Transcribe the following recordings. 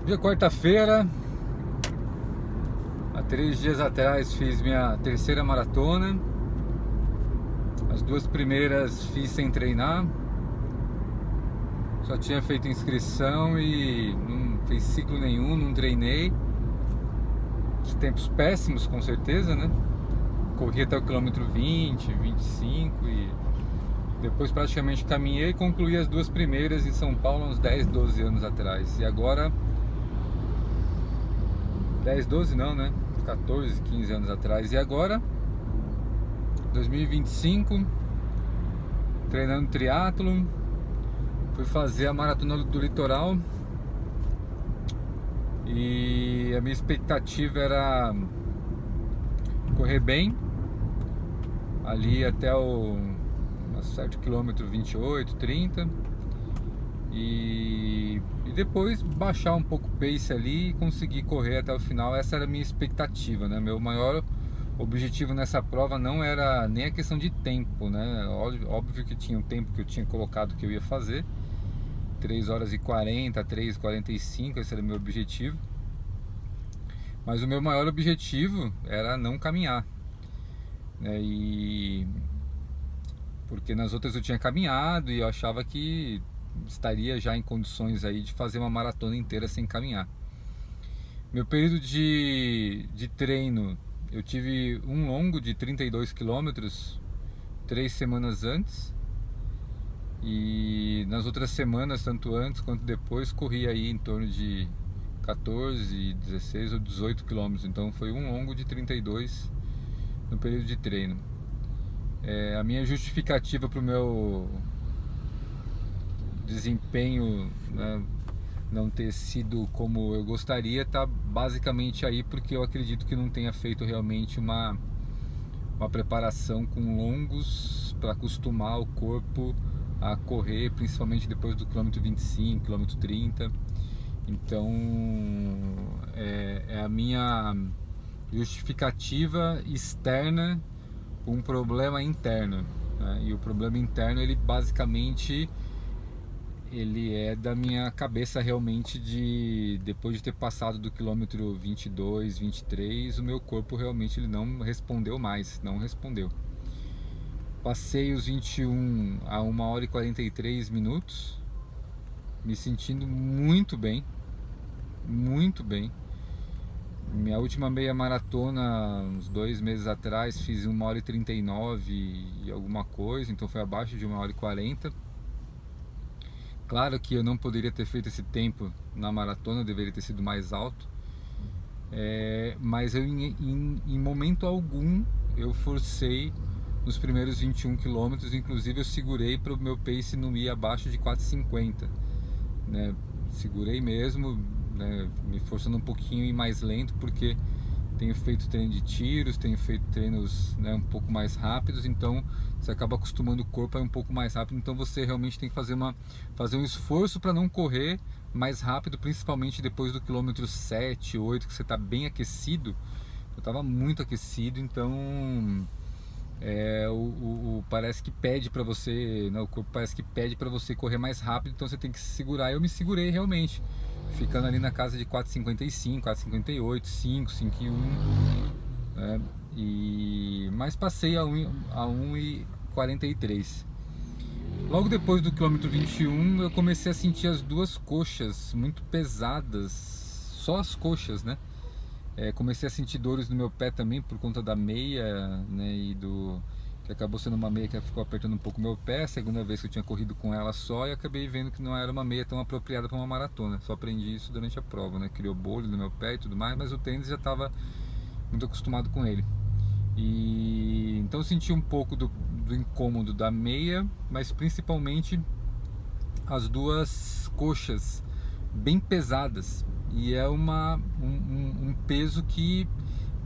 Dia quarta-feira, há 3 dias atrás fiz minha terceira maratona. As duas primeiras fiz sem treinar. Só tinha feito inscrição e não fiz ciclo nenhum, não treinei. Os tempos péssimos, com certeza, né? Corri até o quilômetro 20, 25 e depois praticamente caminhei e concluí as duas primeiras em São Paulo uns 10, 12 anos atrás. E agora 10, 12 não, né? 14, 15 anos atrás. E agora, 2025, treinando triatlon, fui fazer a maratona do litoral. E a minha expectativa era correr bem, ali até o certo quilômetro 28, 30. E depois baixar um pouco o pace ali e conseguir correr até o final. Essa era a minha expectativa, né? Meu maior objetivo nessa prova não era nem a questão de tempo, né? Óbvio que tinha um tempo que eu tinha colocado que eu ia fazer, 3 horas e 40, 3h45, esse era o meu objetivo. Mas o meu maior objetivo era não caminhar, né? Porque nas outras eu tinha caminhado e eu achava que estaria já em condições aí de fazer uma maratona inteira sem caminhar. Meu período de treino, eu tive um longo de 32 quilômetros 3 semanas antes, e nas outras semanas, tanto antes quanto depois, corri aí em torno de 14, 16 ou 18 quilômetros. Então foi um longo de 32 no período de treino. A minha justificativa para o meu desempenho, né, não ter sido como eu gostaria está basicamente aí porque eu acredito que não tenha feito realmente uma preparação com longos para acostumar o corpo a correr, principalmente depois do quilômetro 25, quilômetro 30. Então é a minha justificativa externa para um problema interno, né? E o problema interno, ele basicamente é da minha cabeça realmente, de depois de ter passado do quilômetro 22, 23, o meu corpo realmente ele não respondeu mais, não respondeu. Passei os 21 a 1h e 43 minutos, me sentindo muito bem, muito bem. Minha última meia maratona, uns 2 meses atrás, fiz 1h e 39 e alguma coisa, então foi abaixo de 1h e 40. Claro que eu não poderia ter feito esse tempo na maratona, eu deveria ter sido mais alto. Mas eu, em momento algum, eu forcei nos primeiros 21 quilômetros, inclusive eu segurei para o meu pace não ir abaixo de 4,50, né? Segurei mesmo, né? Me forçando um pouquinho e mais lento, porque tenho feito treino de tiros, tenho feito treinos, né, um pouco mais rápidos, então você acaba acostumando o corpo a ir um pouco mais rápido. Então você realmente tem que fazer um esforço para não correr mais rápido, principalmente depois do quilômetro 7, 8, que você está bem aquecido. Eu estava muito aquecido, então parece que pede para você, né, o corpo parece que pede para você correr mais rápido, então você tem que se segurar. Eu me segurei realmente, ficando ali na casa de 4,55, 4,58, 5, 5,1, né? Mas passei a 1,43. Logo depois do quilômetro 21, eu comecei a sentir as duas coxas muito pesadas, só as coxas, né? Comecei a sentir dores no meu pé também por conta da meia, né? Que acabou sendo uma meia que ficou apertando um pouco o meu pé. A segunda vez que eu tinha corrido com ela só, e acabei vendo que não era uma meia tão apropriada para uma maratona. Só aprendi isso durante a prova, né? Criou bolha no meu pé e tudo mais, mas o tênis já estava muito acostumado com ele. Então eu senti um pouco do incômodo da meia, mas principalmente as duas coxas bem pesadas. E é um peso que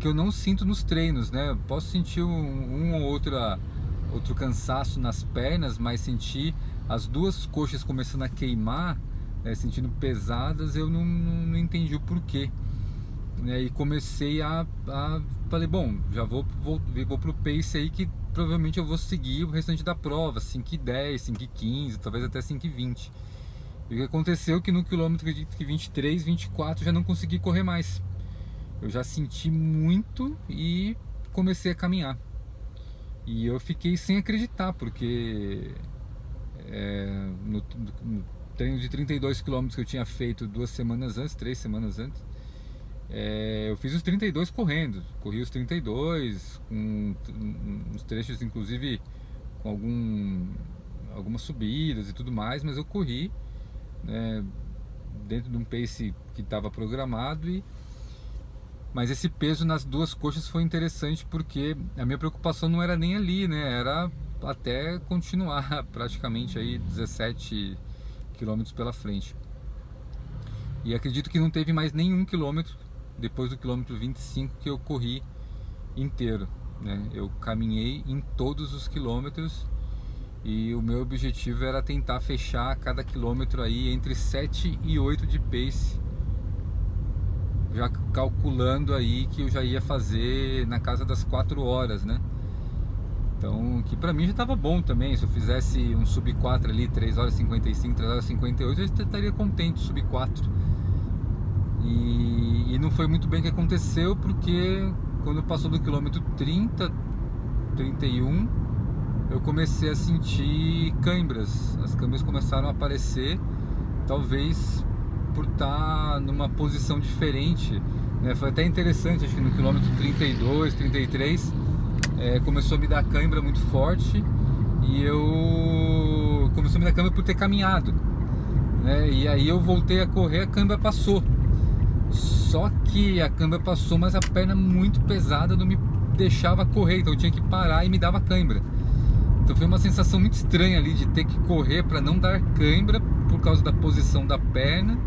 eu não sinto nos treinos, né? Posso sentir um ou outro cansaço nas pernas, mas sentir as duas coxas começando a queimar, né, sentindo pesadas, eu não entendi o porquê, né? E comecei falei, bom, já vou pro pace aí que provavelmente eu vou seguir o restante da prova, 5,10, 5,15, talvez até 5,20. E o que aconteceu é que no quilômetro 23, 24 já não consegui correr mais. Eu já senti muito e comecei a caminhar. E eu fiquei sem acreditar, porque no treino de 32 quilômetros que eu tinha feito 2 semanas antes, 3 semanas antes, eu fiz os 32 correndo. Corri os 32, com uns trechos inclusive com algumas subidas e tudo mais, mas eu corri, né, dentro de um pace que estava programado. Mas esse peso nas duas coxas foi interessante, porque a minha preocupação não era nem ali, né? Era até continuar praticamente aí 17 quilômetros pela frente. E acredito que não teve mais nenhum quilômetro depois do quilômetro 25 que eu corri inteiro, né? Eu caminhei em todos os quilômetros e o meu objetivo era tentar fechar cada quilômetro aí entre 7 e 8 de pace, já calculando aí que eu já ia fazer na casa das 4 horas, né? Então, que pra mim já estava bom também. Se eu fizesse um sub 4 ali, 3 horas 55, 3 horas 58, eu estaria contente, sub 4. E não foi muito bem o que aconteceu, porque quando passou do quilômetro 30, 31, eu comecei a sentir câimbras. As câimbras começaram a aparecer, talvez por estar numa posição diferente, né? Foi até interessante, acho que no quilômetro 32, 33, começou a me dar cãibra muito forte, e começou a me dar cãibra por ter caminhado, né? E aí eu voltei a correr, a cãibra passou. Só que a cãibra passou, mas a perna muito pesada não me deixava correr, então eu tinha que parar e me dava cãibra. Então foi uma sensação muito estranha ali de ter que correr para não dar cãibra por causa da posição da perna,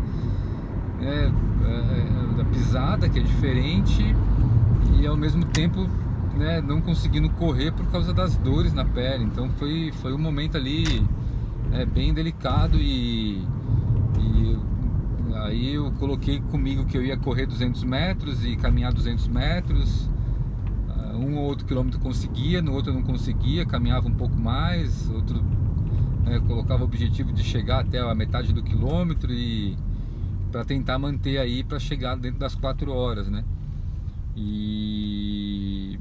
da pisada, que é diferente, e ao mesmo tempo, né, não conseguindo correr por causa das dores na perna. Então foi um momento ali, bem delicado, e aí eu coloquei comigo que eu ia correr 200 metros e caminhar 200 metros. Um ou outro quilômetro conseguia, no outro eu não conseguia, caminhava um pouco mais, outro colocava o objetivo de chegar até a metade do quilômetro, e para tentar manter aí para chegar dentro das 4 horas, né? E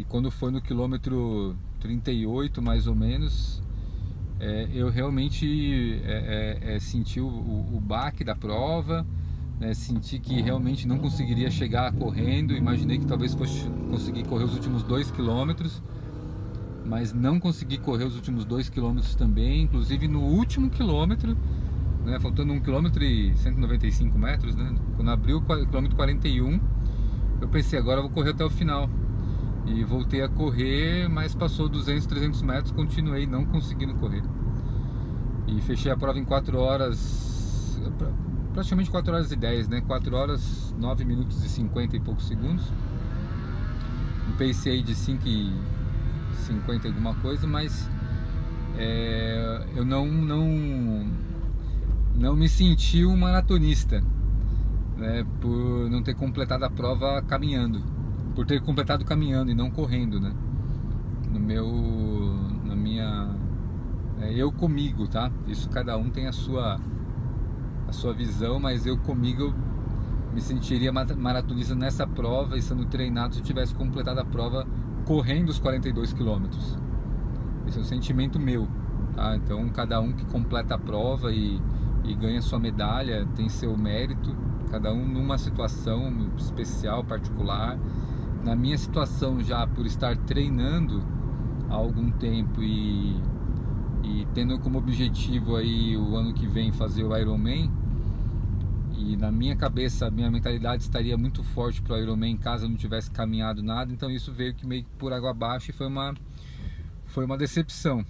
quando foi no quilômetro 38 mais ou menos, eu realmente senti o baque da prova, né? Senti que realmente não conseguiria chegar correndo. Imaginei que talvez fosse conseguir correr os últimos 2 quilômetros, mas não consegui correr os últimos 2 quilômetros também. Inclusive no último quilômetro, né, faltando 1 km e 195 metros, né, quando abriu o quilômetro 41, eu pensei, agora eu vou correr até o final. E voltei a correr, mas passou 200, 300 metros, continuei não conseguindo correr. E fechei a prova em 4 horas, praticamente 4 horas e 10, né? 4 horas, 9 minutos e 50 e poucos segundos. Um pace aí de 5 e 50 alguma coisa, mas eu não me senti um maratonista, né? Por não ter completado a prova caminhando. Por ter completado caminhando e não correndo, né? Eu comigo, tá? Isso cada um tem a sua visão, mas eu comigo eu me sentiria maratonista nessa prova, estando treinado, se eu tivesse completado a prova correndo os 42 quilômetros. Esse é um sentimento meu, tá? Então cada um que completa a prova e ganha sua medalha tem seu mérito, cada um numa situação especial, particular. Na minha situação, já por estar treinando há algum tempo e tendo como objetivo aí o ano que vem fazer o Ironman, e na minha cabeça, a minha mentalidade estaria muito forte para o Ironman caso eu não tivesse caminhado nada, então isso veio que meio que por água abaixo, e foi uma decepção.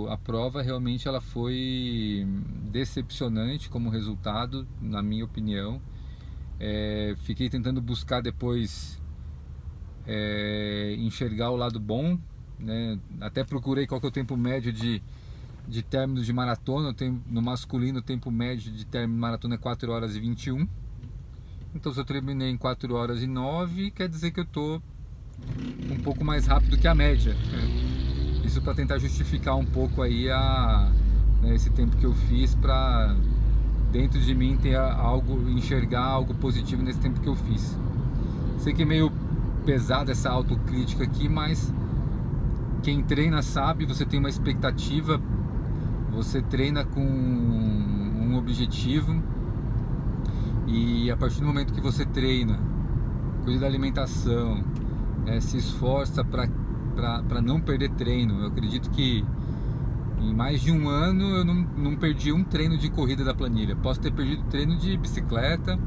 A prova realmente ela foi decepcionante como resultado, na minha opinião. Fiquei tentando buscar depois enxergar o lado bom, né? Até procurei qual que é o tempo médio de término de maratona. No masculino o tempo médio de término de maratona é 4 horas e 21. Então se eu terminei em 4 horas e 9, quer dizer que eu tô um pouco mais rápido que a média. Isso para tentar justificar um pouco aí né, esse tempo que eu fiz, para dentro de mim ter algo, enxergar algo positivo nesse tempo que eu fiz. Sei que é meio pesado essa autocrítica aqui, mas quem treina sabe, você tem uma expectativa, você treina com um objetivo, e a partir do momento que você treina, cuida da alimentação, né, se esforça para não perder treino. Eu acredito que em mais de um ano eu não perdi um treino de corrida da planilha. Posso ter perdido treino de bicicleta,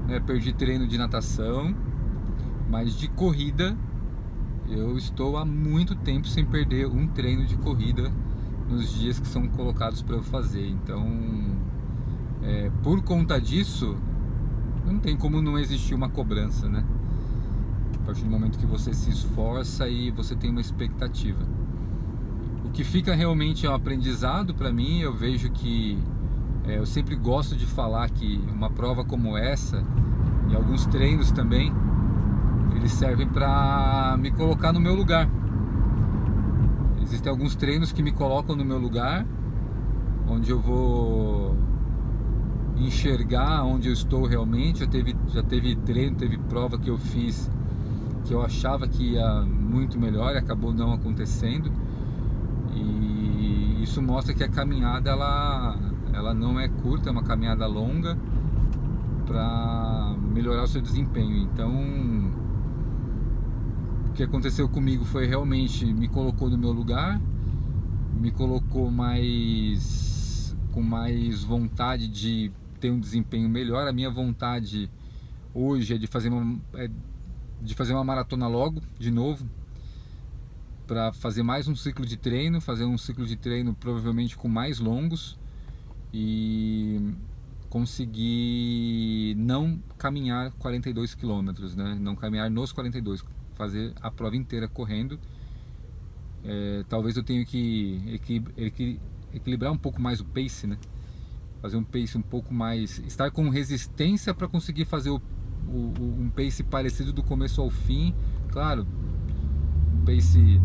né, perdi treino de natação, mas de corrida eu estou há muito tempo sem perder um treino de corrida nos dias que são colocados para eu fazer. Então, por conta disso, não tem como não existir uma cobrança, né? A partir do momento que você se esforça e você tem uma expectativa. O que fica realmente é um aprendizado para mim. Eu vejo que eu sempre gosto de falar que uma prova como essa, e alguns treinos também, eles servem para me colocar no meu lugar. Existem alguns treinos que me colocam no meu lugar, onde eu vou enxergar onde eu estou realmente. Já teve treino, teve prova que eu fiz que eu achava que ia muito melhor e acabou não acontecendo. E isso mostra que a caminhada ela não é curta, é uma caminhada longa para melhorar o seu desempenho. Então, o que aconteceu comigo foi realmente me colocou no meu lugar, me colocou com mais vontade de ter um desempenho melhor. A minha vontade hoje é de fazer uma maratona logo, de novo, para fazer mais um ciclo de treino, fazer um ciclo de treino provavelmente com mais longos e conseguir não caminhar 42 quilômetros, né? Não caminhar nos 42, fazer a prova inteira correndo. Talvez eu tenha que equilibrar um pouco mais o pace, né? Fazer um pace um pouco mais, estar com resistência para conseguir fazer um pace parecido do começo ao fim. Claro, um pace,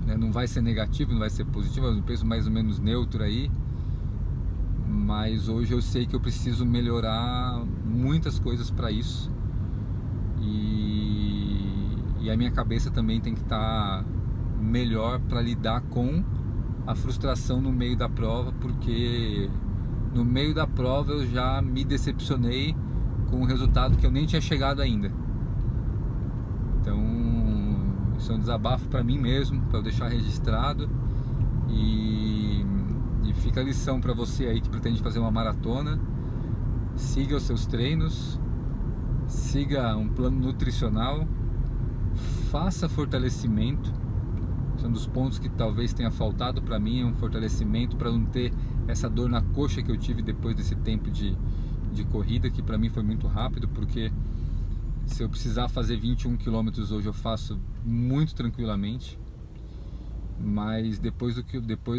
né, não vai ser negativo, não vai ser positivo, é um pace mais ou menos neutro aí. Mas hoje eu sei que eu preciso melhorar muitas coisas para isso, e a minha cabeça também tem que estar melhor para lidar com a frustração no meio da prova, porque no meio da prova eu já me decepcionei com um resultado que eu nem tinha chegado ainda. Então, isso é um desabafo para mim mesmo, para eu deixar registrado. E fica a lição para você aí que pretende fazer uma maratona: siga os seus treinos, siga um plano nutricional, faça fortalecimento. São dos pontos que talvez tenha faltado para mim, é um fortalecimento para não ter essa dor na coxa que eu tive depois desse tempo de corrida, que para mim foi muito rápido, porque se eu precisar fazer 21 km hoje eu faço muito tranquilamente. Mas depois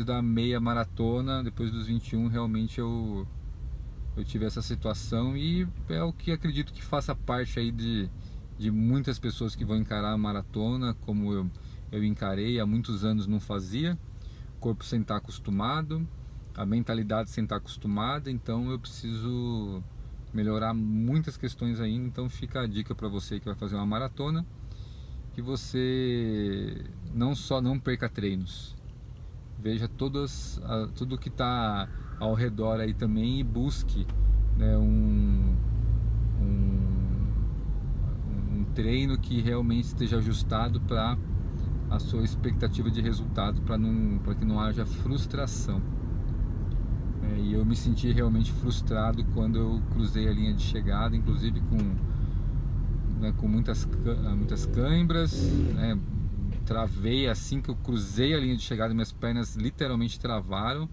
da meia maratona, depois dos 21, realmente eu tive essa situação, e é o que acredito que faça parte aí de muitas pessoas que vão encarar a maratona, como eu encarei. Há muitos anos não fazia, o corpo sem estar acostumado, a mentalidade sem estar acostumada. Então eu preciso melhorar muitas questões ainda. Então fica a dica para você que vai fazer uma maratona, que você não perca treinos, veja tudo que está ao redor aí também, e busque, né, um treino que realmente esteja ajustado para a sua expectativa de resultado, para que não haja frustração. E eu me senti realmente frustrado quando eu cruzei a linha de chegada, inclusive com muitas cãibras, né? Travei assim que eu cruzei a linha de chegada, minhas pernas literalmente travaram,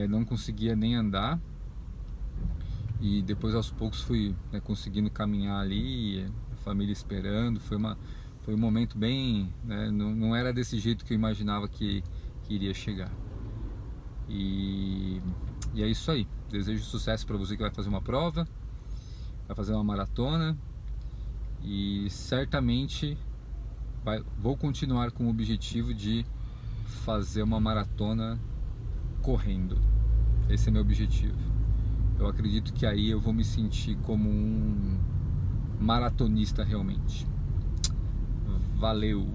não conseguia nem andar. E depois aos poucos fui, né, conseguindo caminhar ali, a família esperando. Foi um momento bem, né, não era desse jeito que eu imaginava que iria chegar. E é isso aí. Desejo sucesso para você que vai fazer uma prova, vai fazer uma maratona. E certamente vou continuar com o objetivo de fazer uma maratona correndo. Esse é meu objetivo. Eu acredito que aí eu vou me sentir como um maratonista realmente. Valeu!